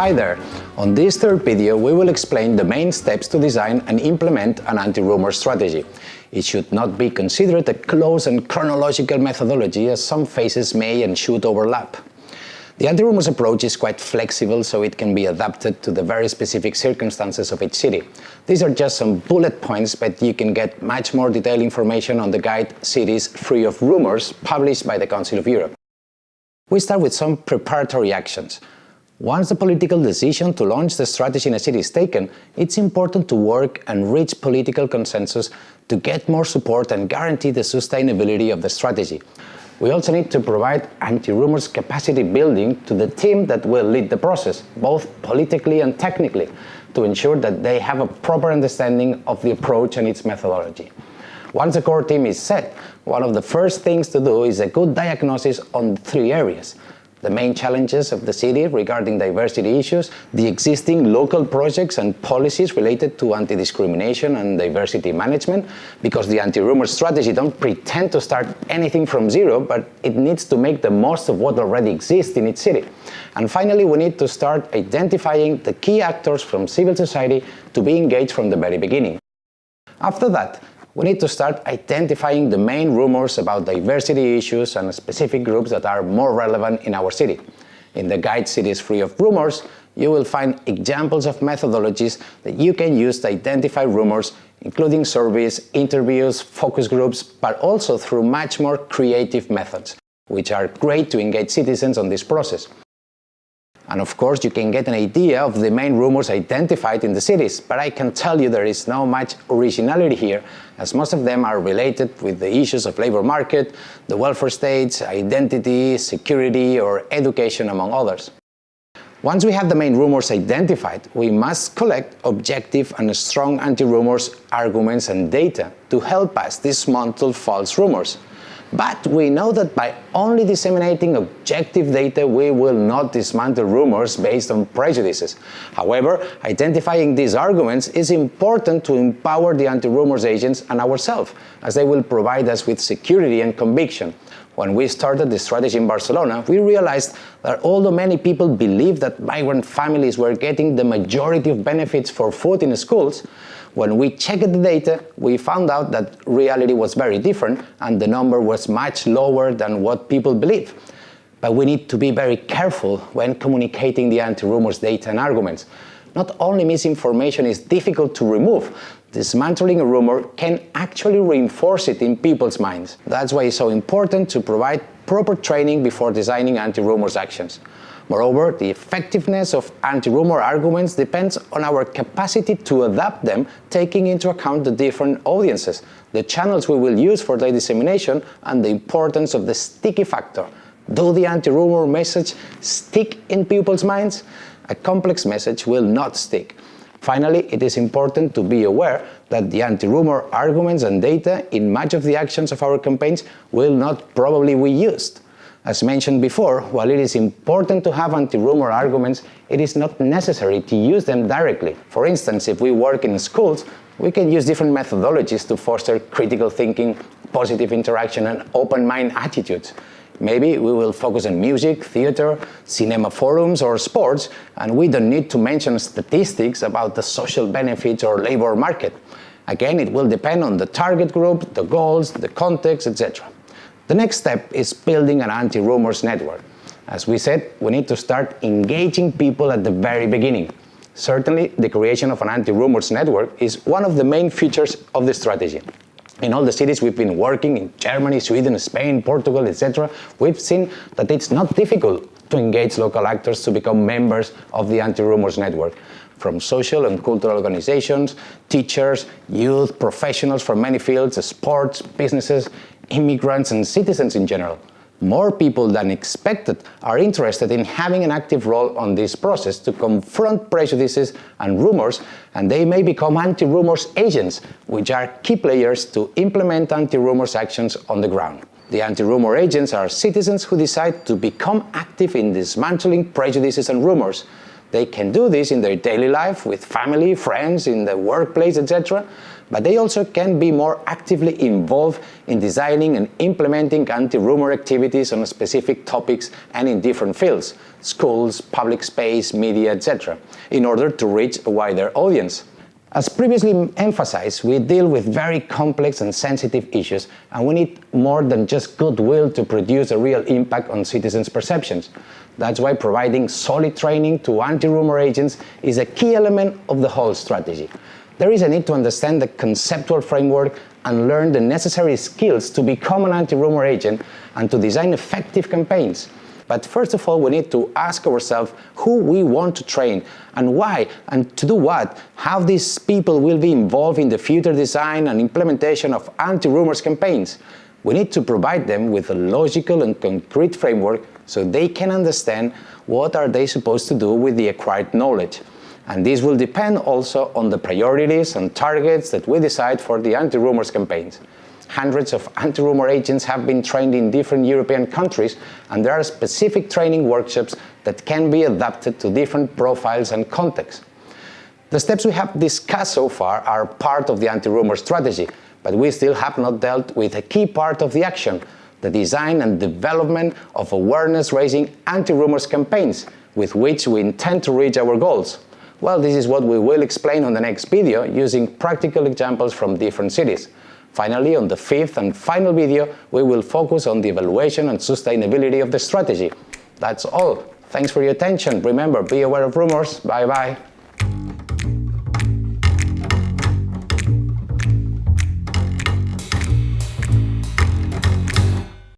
Hi there! On this third video we will explain the main steps to design and implement an anti-rumor strategy. It should not be considered a close and chronological methodology, as some phases may and should overlap. The anti-rumors approach is quite flexible, so it can be adapted to the very specific circumstances of each city. These are just some bullet points, but you can get much more detailed information on the guide Cities Free of Rumors, published by the Council of Europe. We start with some preparatory actions. Once the political decision to launch the strategy in a city is taken, it's important to work and reach political consensus to get more support and guarantee the sustainability of the strategy. We also need to provide anti-rumors capacity building to the team that will lead the process, both politically and technically, to ensure that they have a proper understanding of the approach and its methodology. Once the core team is set, one of the first things to do is a good diagnosis on three areas: the main challenges of the city regarding diversity issues, the existing local projects and policies related to anti-discrimination and diversity management, because the anti-rumor strategy don't pretend to start anything from zero, but it needs to make the most of what already exists in its city. And finally, we need to start identifying the key actors from civil society to be engaged from the very beginning. After that, we need to start identifying the main rumors about diversity issues and specific groups that are more relevant in our city. In the guide Cities Free of Rumors, you will find examples of methodologies that you can use to identify rumors, including surveys, interviews, focus groups, but also through much more creative methods, which are great to engage citizens on this process. And of course, you can get an idea of the main rumors identified in the cities, but I can tell you there is not much originality here, as most of them are related with the issues of labor market, the welfare states, identity, security, or education, among others. Once we have the main rumors identified, we must collect objective and strong anti-rumors arguments and data to help us dismantle false rumors. But we know that by only disseminating objective data, we will not dismantle rumors based on prejudices. However, identifying these arguments is important to empower the anti-rumors agents and ourselves, as they will provide us with security and conviction. When we started the strategy in Barcelona, we realized that although many people believed that migrant families were getting the majority of benefits for food in schools, when we checked the data, we found out that reality was very different and the number was much lower than what people believe. But we need to be very careful when communicating the anti-rumors data and arguments. Not only misinformation is difficult to remove, dismantling a rumor can actually reinforce it in people's minds. That's why it's so important to provide proper training before designing anti-rumors actions. Moreover, the effectiveness of anti-rumor arguments depends on our capacity to adapt them, taking into account the different audiences, the channels we will use for their dissemination, and the importance of the sticky factor. Do the anti-rumor message stick in people's minds? A complex message will not stick. Finally, it is important to be aware that the anti-rumor arguments and data in much of the actions of our campaigns will not probably be used. As mentioned before, while it is important to have anti-rumor arguments, it is not necessary to use them directly. For instance, if we work in schools, we can use different methodologies to foster critical thinking, positive interaction, and open-mind attitudes. Maybe we will focus on music, theater, cinema forums, or sports, and we don't need to mention statistics about the social benefits or labor market. Again, it will depend on the target group, the goals, the context, etc. The next step is building an anti-rumors network. As we said, we need to start engaging people at the very beginning. Certainly, the creation of an anti-rumors network is one of the main features of the strategy. In all the cities we've been working, in Germany, Sweden, Spain, Portugal, etc., we've seen that it's not difficult to engage local actors to become members of the anti-rumors network. From social and cultural organizations, teachers, youth, professionals from many fields, sports, businesses, immigrants and citizens in general. More people than expected are interested in having an active role on this process to confront prejudices and rumors, and they may become anti-rumors agents, which are key players to implement anti-rumors actions on the ground. The anti-rumor agents are citizens who decide to become active in dismantling prejudices and rumors. They can do this in their daily life, with family, friends, in the workplace, etc. but they also can be more actively involved in designing and implementing anti-rumor activities on specific topics and in different fields, schools, public space, media, etc., in order to reach a wider audience. As previously emphasized, we deal with very complex and sensitive issues, and we need more than just goodwill to produce a real impact on citizens' perceptions. That's why providing solid training to anti-rumor agents is a key element of the whole strategy. There is a need to understand the conceptual framework and learn the necessary skills to become an anti-rumor agent and to design effective campaigns. But first of all, we need to ask ourselves who we want to train and why and to do what, how these people will be involved in the future design and implementation of anti-rumors campaigns. We need to provide them with a logical and concrete framework so they can understand what are they supposed to do with the acquired knowledge. And this will depend also on the priorities and targets that we decide for the anti-rumors campaigns. Hundreds of anti-rumor agents have been trained in different European countries, and there are specific training workshops that can be adapted to different profiles and contexts. The steps we have discussed so far are part of the anti-rumor strategy, but we still have not dealt with a key part of the action, the design and development of awareness-raising anti-rumors campaigns, with which we intend to reach our goals. Well, this is what we will explain on the next video using practical examples from different cities. Finally, on the fifth and final video, we will focus on the evaluation and sustainability of the strategy. That's all. Thanks for your attention. Remember, be aware of rumors. Bye-bye.